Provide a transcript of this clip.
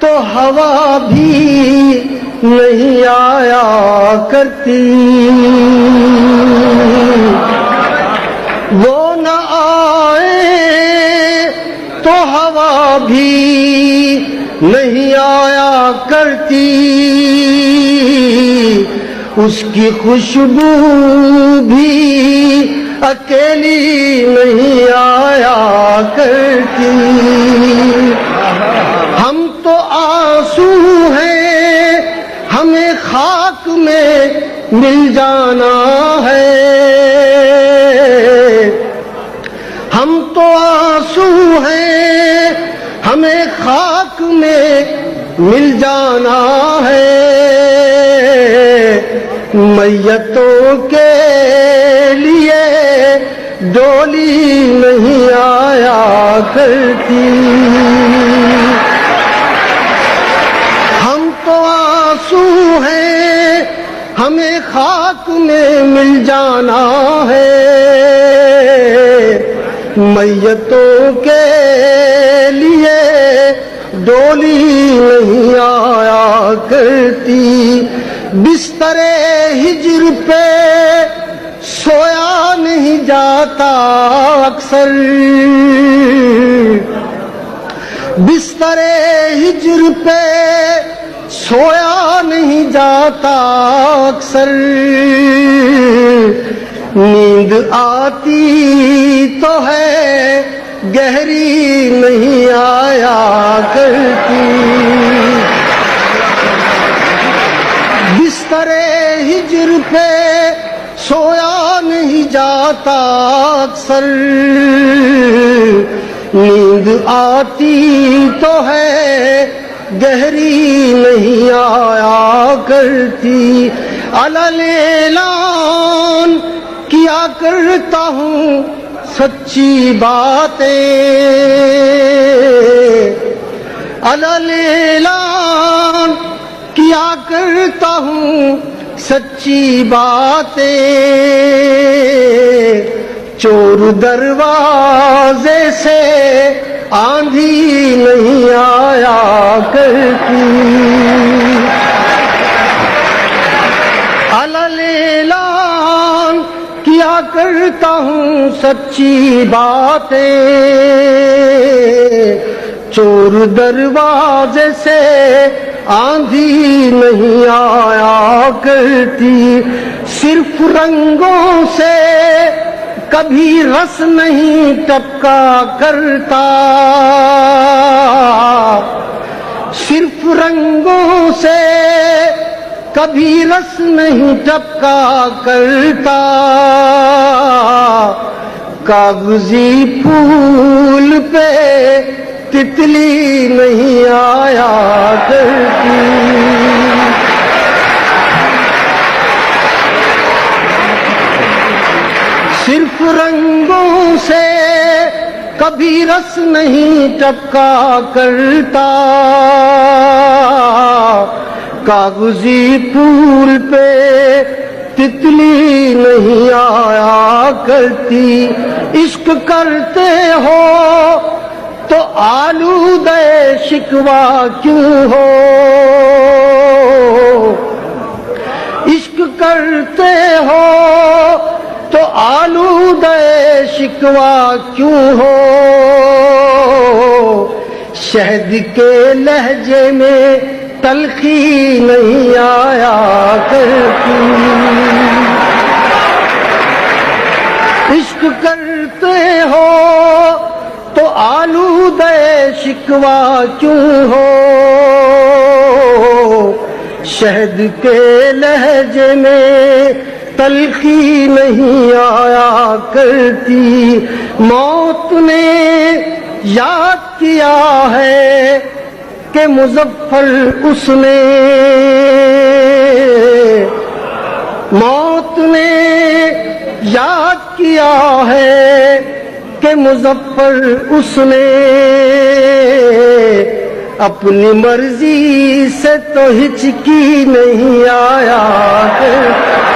تو ہوا بھی نہیں آیا کرتی، وہ نہ آئے تو ہوا بھی نہیں آیا کرتی، اس کی خوشبو بھی اکیلی نہیں آیا کرتی۔ ہم تو آنسو ہیں، ہمیں خاک میں مل جانا ہے، ہم تو آنسو ہیں، ہمیں خاک میں مل جانا ہے، میتوں کے لیے ڈولی نہیں آیا کرتی۔ ہم تو آنسو ہیں، ہمیں خاک میں مل جانا ہے، میتوں کے لیے ڈولی نہیں آیا کرتی۔ بستر ہجر پہ سویا نہیں جاتا اکثر، بستر ہجر پہ سویا نہیں جاتا اکثر، نیند آتی تو ہے گہری نہیں آیا کرتی۔ بستر ہجر پہ سویا نہیں جاتا اکثر، نیند آتی تو ہے گہری نہیں آیا کرتی۔ علل اعلان کیا کرتا ہوں سچی باتیں، علل اعلان کیا کرتا ہوں سچی باتیں، چور دروازے سے آندھی نہیں آیا کرتی۔ علل اعلان کیا کرتا ہوں سچی باتیں، چور دروازے سے آندھی نہیں آیا کرتی۔ صرف رنگوں سے کبھی رس نہیں ٹپکا کرتا، صرف رنگوں سے کبھی رس نہیں ٹپکا کرتا، کاغذی پھول پہ تتلی نہیں آیا کرتی۔ صرف رنگوں سے کبھی رس نہیں ٹپکا کرتا، کاغذی پھول پہ تتلی نہیں آیا کرتی۔ عشق کرتے ہو تو آلودہ شکوہ کیوں ہو، عشق کرتے ہو تو آلودہ شکوہ کیوں ہو، شہد کے لہجے میں تلخی نہیں آیا کرتی۔ عشق کرتے ہو تو آلودہ شکوہ کیوں ہو، شہد کے لہجے میں تلخی نہیں آیا کرتی۔ موت نے یاد کیا ہے کہ مظفر اس نے، موت نے یاد کیا ہے کہ مظفر اس نے، اپنی مرضی سے تو ہچکی نہیں آیا کرتی۔